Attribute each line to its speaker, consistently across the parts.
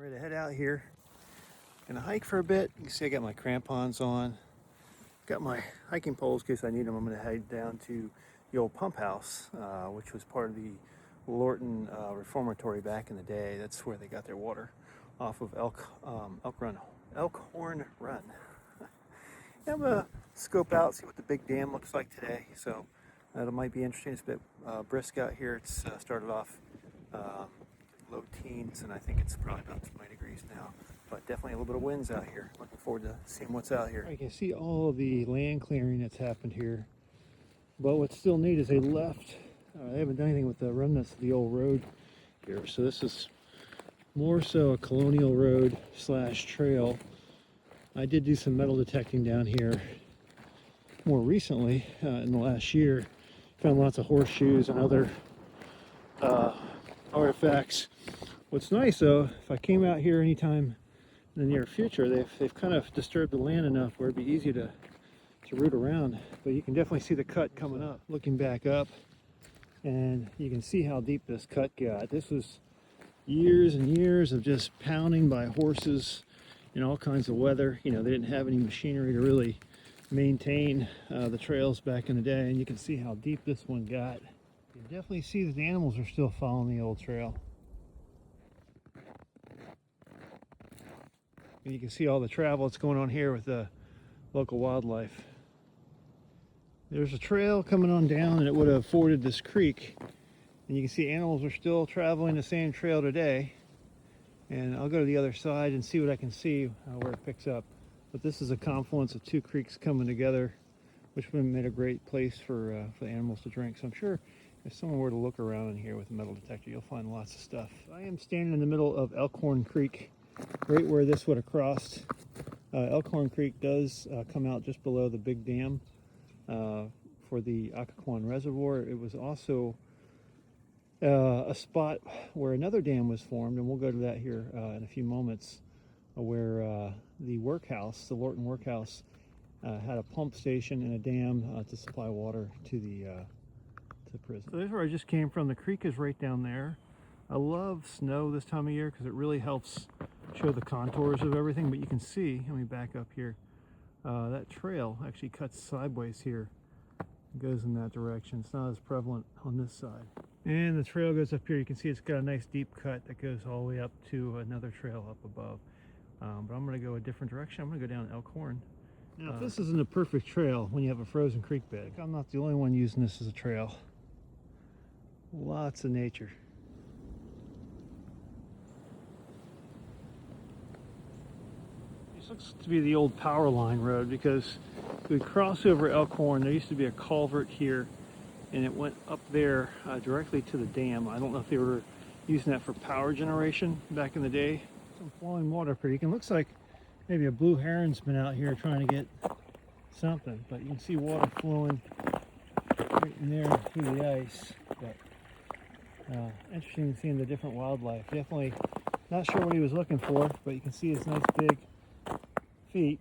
Speaker 1: Ready to head out here. Gonna hike for a bit. You can see I got my crampons on. Got my hiking poles in case I need them. I'm gonna head down to the old pump house, which was part of the Lorton reformatory back in the day. That's where they got their water off of Elk Horn Run. I'm gonna scope out, see what the big dam looks like today. So that might be interesting. It's a bit brisk out here. It's started off low teens, and I think it's probably about 20 degrees now. But definitely a little bit of winds out here. Looking forward to seeing what's out here. You can see all the land clearing that's happened here. But what's still neat is they left. They haven't done anything with the remnants of the old road here. So this is more so a colonial road / trail. I did do some metal detecting down here more recently in the last year. Found lots of horseshoes and other artifacts. What's nice though, if I came out here anytime in the near future, they've kind of disturbed the land enough where it'd be easy to root around. But you can definitely see the cut coming up. Looking back up, and you can see how deep this cut got. This was years and years of just pounding by horses in all kinds of weather. You know, they didn't have any machinery to really maintain the trails back in the day, and you can see how deep this one got. You can definitely see that the animals are still following the old trail. And you can see all the travel that's going on here with the local wildlife. There's a trail coming on down, and it would have forded this creek. And you can see animals are still traveling the same trail today. And I'll go to the other side and see what I can see where it picks up. But this is a confluence of two creeks coming together, which would have made a great place for the animals to drink. So I'm sure if someone were to look around in here with a metal detector, you'll find lots of stuff. I am standing in the middle of Elk Horn Creek, right where this would have crossed. Elk Horn Creek does come out just below the big dam for the Occoquan Reservoir. It was also a spot where another dam was formed, and we'll go to that here in a few moments, where the workhouse, the Lorton workhouse, had a pump station and a dam to supply water to the prison. So there's where I just came from. The creek is right down there. I love snow this time of year because it really helps show the contours of everything. But you can see, let me back up here, that trail actually cuts sideways here. It goes in that direction. It's not as prevalent on this side. And the trail goes up here. You can see it's got a nice deep cut that goes all the way up to another trail up above. But I'm going to go a different direction. I'm going to go down Elk Horn. Now, if this isn't a perfect trail when you have a frozen creek bed, I'm not the only one using this as a trail. Lots of nature. This looks to be the old power line road, because we cross over Elk Horn. There used to be a culvert here, and it went up there directly to the dam. I don't know if they were using that for power generation back in the day. Some flowing water pretty. It looks like maybe a blue heron's been out here trying to get something, but you can see water flowing right in there through the ice. But interesting seeing the different wildlife. Definitely not sure what he was looking for, but you can see his nice big feet.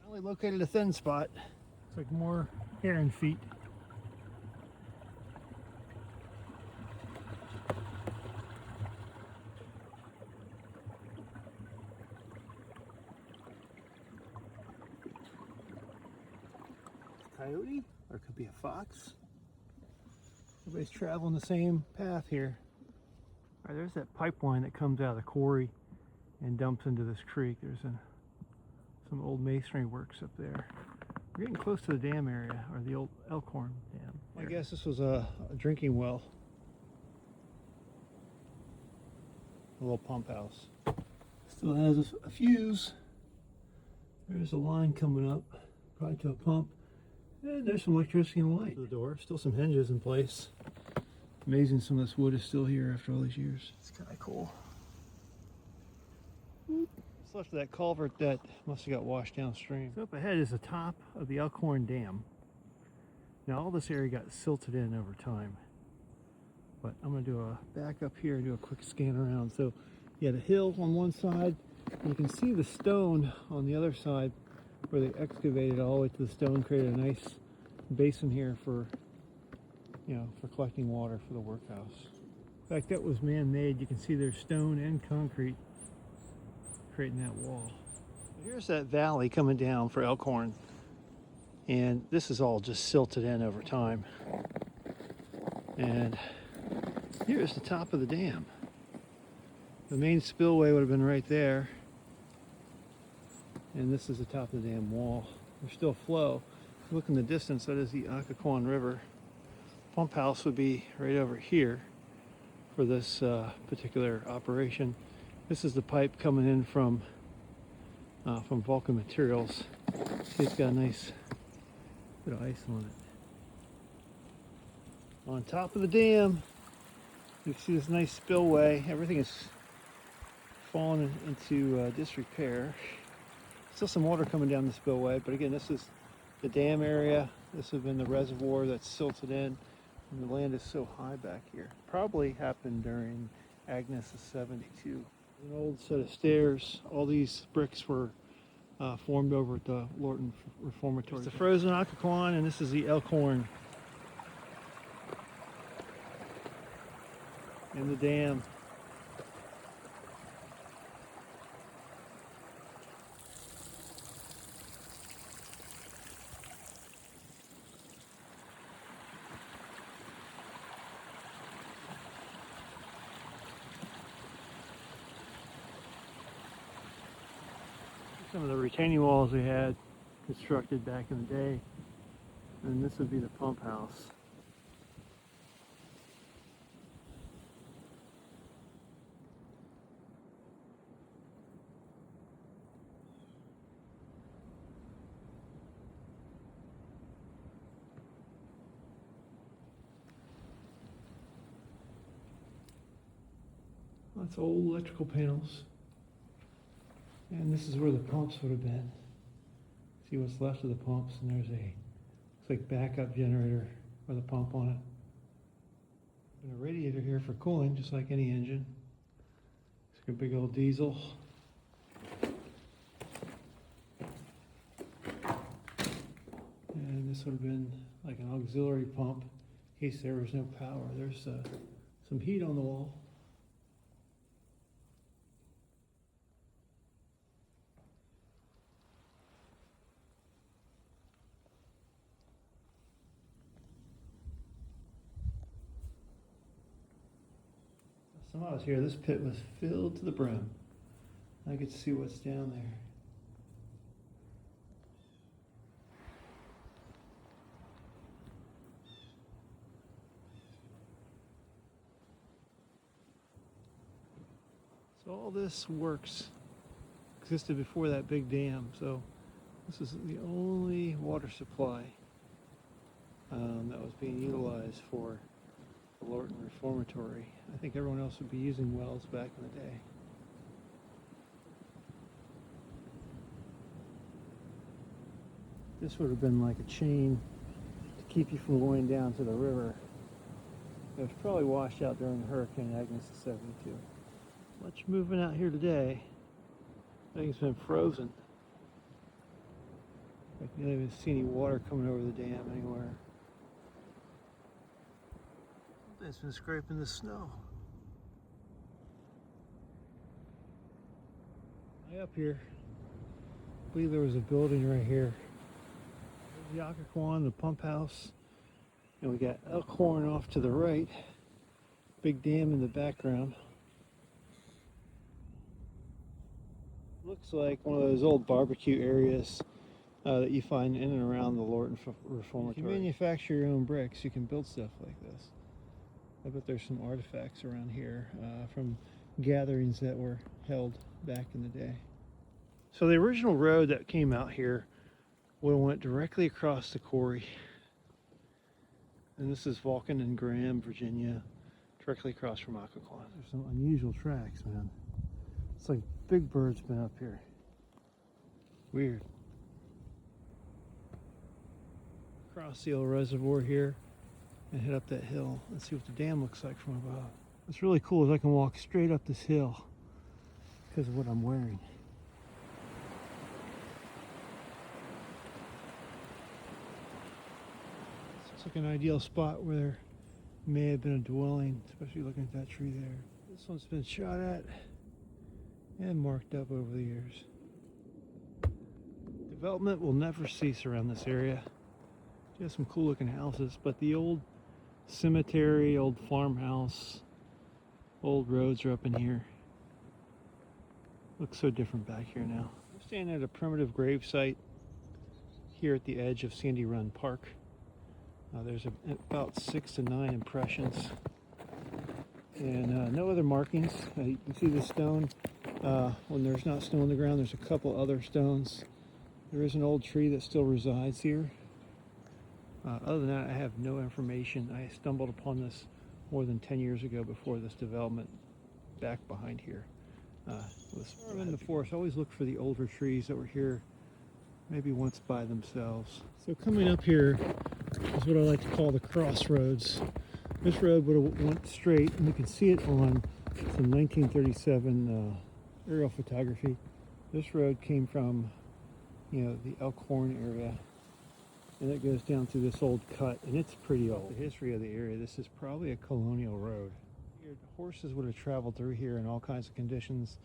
Speaker 1: Only located a thin spot. Looks like more heron feet. Coyote, or it could be a fox. Everybody's traveling the same path here. All right, there's that pipeline that comes out of the quarry and dumps into this creek. There's some old masonry works up there. We're getting close to the dam area, or the old Elk Horn Dam. I guess this was a drinking well. A little pump house. Still has a fuse. There's a line coming up, probably to a pump. And there's some electricity and light. The door, still some hinges in place. Amazing some of this wood is still here after all these years. It's kind of cool. What's left of that culvert that must have got washed downstream. So up ahead is the top of the Elk Horn Dam. Now all this area got silted in over time. But I'm going to do a back up here and do a quick scan around. So you had a hill on one side, and you can see the stone on the other side, where they excavated all the way to the stone, created a nice basin here for, for collecting water for the workhouse. In fact, that was man-made. You can see there's stone and concrete creating that wall. Here's that valley coming down for Elk Horn, and this is all just silted in over time. And here's the top of the dam. The main spillway would have been right there, and this is the top of the dam wall. There's still flow. If you look in the distance, that is the Occoquan River. Pump house would be right over here for this particular operation. This is the pipe coming in from Vulcan Materials. See, it's got a nice bit of ice on it. On top of the dam, you can see this nice spillway. Everything is fallen into disrepair. Still some water coming down the spillway, but again, this is the dam area. This has been the reservoir that's silted in, and the land is so high back here. Probably happened during Agnes of 72. An old set of stairs. All these bricks were formed over at the Lorton reformatory. It's the frozen Occoquan, and this is the Elk Horn and the dam. Some of the retaining walls we had constructed back in the day, and this would be the pump house. That's old electrical panels. And this is where the pumps would have been. See what's left of the pumps, and there's looks like backup generator with a pump on it. And a radiator here for cooling, just like any engine. It's like a big old diesel. And this would have been like an auxiliary pump in case there was no power. There's some heat on the wall. When I was here, this pit was filled to the brim. I could see what's down there. So all this works existed before that big dam. So this is the only water supply that was being utilized for the Lorton reformatory. I think everyone else would be using wells back in the day. This would have been like a chain to keep you from going down to the river. It was probably washed out during the Hurricane Agnes of 72. Much movement out here today. I think it's been frozen. You don't even see any water coming over the dam anywhere. It's been scraping the snow. High up here, I believe there was a building right here. There's the Occoquan, the pump house, and we got Elk Horn off to the right. Big dam in the background. Looks like one of those old barbecue areas that you find in and around the Lorton reformatory. If you manufacture your own bricks, you can build stuff like this. I bet there's some artifacts around here from gatherings that were held back in the day. So the original road that came out here would have went directly across the quarry. And this is Vulcan and Graham, Virginia, directly across from Occoquan. There's some unusual tracks, man. It's like big bird's been up here. Weird. Cross the old reservoir here and head up that hill and see what the dam looks like from above. What's really cool is I can walk straight up this hill because of what I'm wearing. It's like an ideal spot where there may have been a dwelling, especially looking at that tree there. This one's been shot at and marked up over the years. Development will never cease around this area. Just some cool looking houses, but the old cemetery, old farmhouse, old roads are up in here. Looks so different back here now. We're standing at a primitive grave site here at the edge of Sandy Run Park. There's about 6 to 9 impressions and no other markings. You can see the stone. When there's not snow on the ground, there's a couple other stones. There is an old tree that still resides here. Other than that, I have no information. I stumbled upon this more than 10 years ago before this development back behind here. In the forest, always look for the older trees that were here maybe once by themselves. So coming up here is what I like to call the crossroads. This road would have went straight, and you can see it on some 1937 aerial photography. This road came from, the Elk Horn area, and it goes down through this old cut, and it's pretty old. The history of the area, this is probably a colonial road. Your horses would have traveled through here in all kinds of conditions,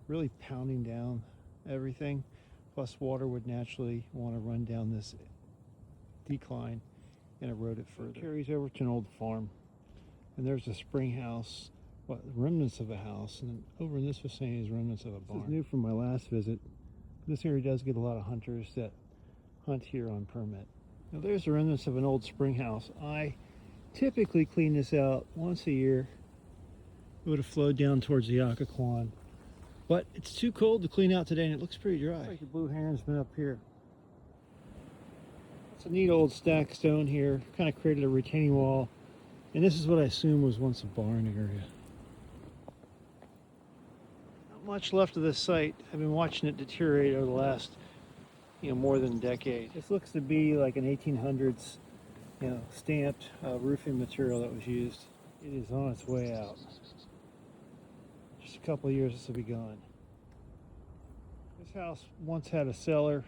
Speaker 1: really pounding down everything. Plus water would naturally want to run down this decline and erode it further. It carries over to an old farm, and there's a spring house, remnants of a house, and then over in this vicinity is remnants of a barn. This is new from my last visit. This area does get a lot of hunters that hunt here on permit. Now there's the remnants of an old spring house. I typically clean this out once a year. It would have flowed down towards the Occoquan, but it's too cold to clean out today, and it looks pretty dry. Looks like the blue heron's been up here. It's a neat old stacked stone here, kind of created a retaining wall, and this is what I assume was once a barn area. Not much left of this site. I've been watching it deteriorate over the last, more than a decade. This looks to be like an 1800s, stamped roofing material that was used. It is on its way out. Just a couple of years, this will be gone. This house once had a cellar.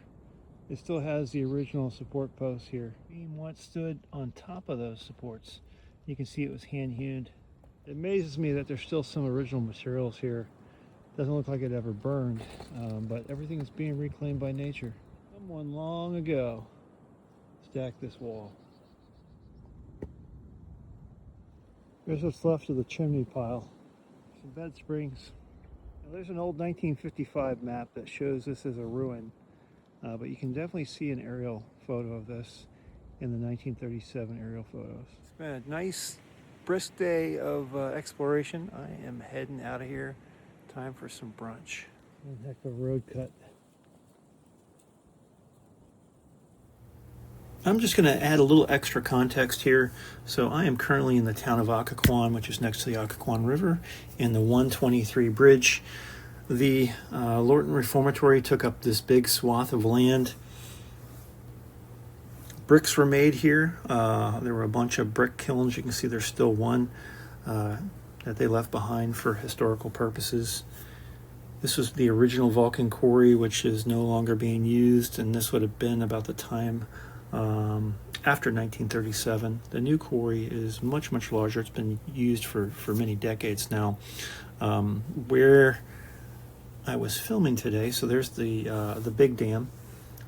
Speaker 1: It still has the original support posts here. The beam once stood on top of those supports. You can see it was hand-hewn. It amazes me that there's still some original materials here. Doesn't look like it ever burned, but everything is being reclaimed by nature. Someone long ago stacked this wall. Here's what's left of the chimney pile. Some bed springs. Now, there's an old 1955 map that shows this as a ruin, but you can definitely see an aerial photo of this in the 1937 aerial photos. It's been a nice, brisk day of exploration. I am heading out of here. Time for some brunch. Heck of a road cut. I'm just going to add a little extra context here. So I am currently in the town of Occoquan, which is next to the Occoquan River, in the 123 bridge. The Lorton reformatory took up this big swath of land. Bricks were made here. There were a bunch of brick kilns. You can see there's still one that they left behind for historical purposes. This was the original Vulcan quarry, which is no longer being used, and this would have been about the time after 1937. The new quarry is much, much larger. It's been used for many decades now. Where I was filming today, so there's the big dam.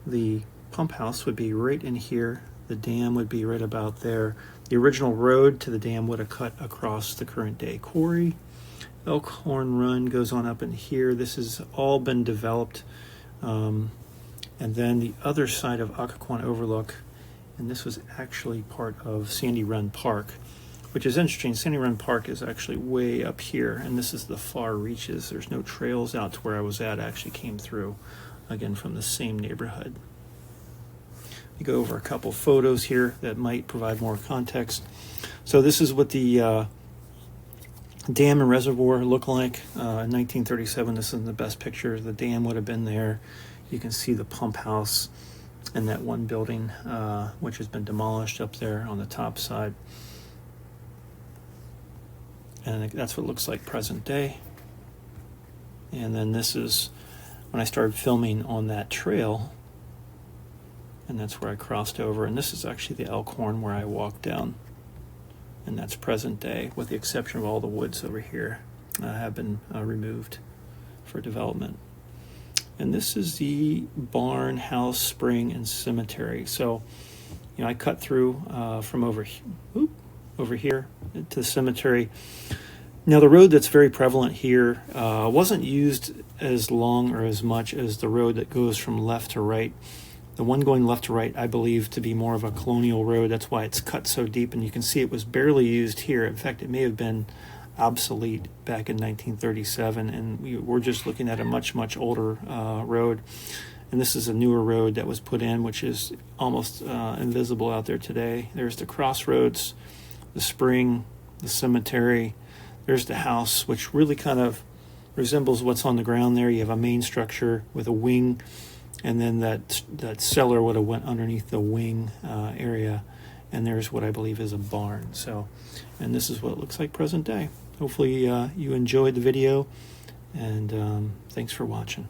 Speaker 1: The pump house would be right in here. The dam would be right about there. The original road to the dam would have cut across the current day quarry. Elk Horn Run goes on up in here. This has all been developed. And then the other side of Occoquan Overlook, and this was actually part of Sandy Run Park, which is interesting. Sandy Run Park is actually way up here, and this is the far reaches. There's no trails out to where I was at. I actually came through, again, from the same neighborhood. We go over a couple photos here that might provide more context. So this is what the dam and reservoir look like in 1937. This is the best picture. The dam would have been there. You can see the pump house and that one building which has been demolished up there on the top side. And that's what it looks like present day. And then this is when I started filming on that trail, and that's where I crossed over. And this is actually the Elk Horn where I walked down, and that's present day, with the exception of all the woods over here have been removed for development. And this is the barn, house, spring, and cemetery. So, you know, I cut through from over here to the cemetery. Now, the road that's very prevalent here wasn't used as long or as much as the road that goes from left to right. The one going left to right, I believe, to be more of a colonial road. That's why it's cut so deep, and you can see it was barely used here. In fact, it may have been obsolete back in 1937, and we're just looking at a much, much older road. And this is a newer road that was put in, which is almost invisible out there today. There's the crossroads, the spring, the cemetery. There's the house, which really kind of resembles what's on the ground there. You have a main structure with a wing, and then that cellar would have went underneath the wing area. And there's what I believe is a barn. So, and this is what it looks like present day. Hopefully you enjoyed the video, and thanks for watching.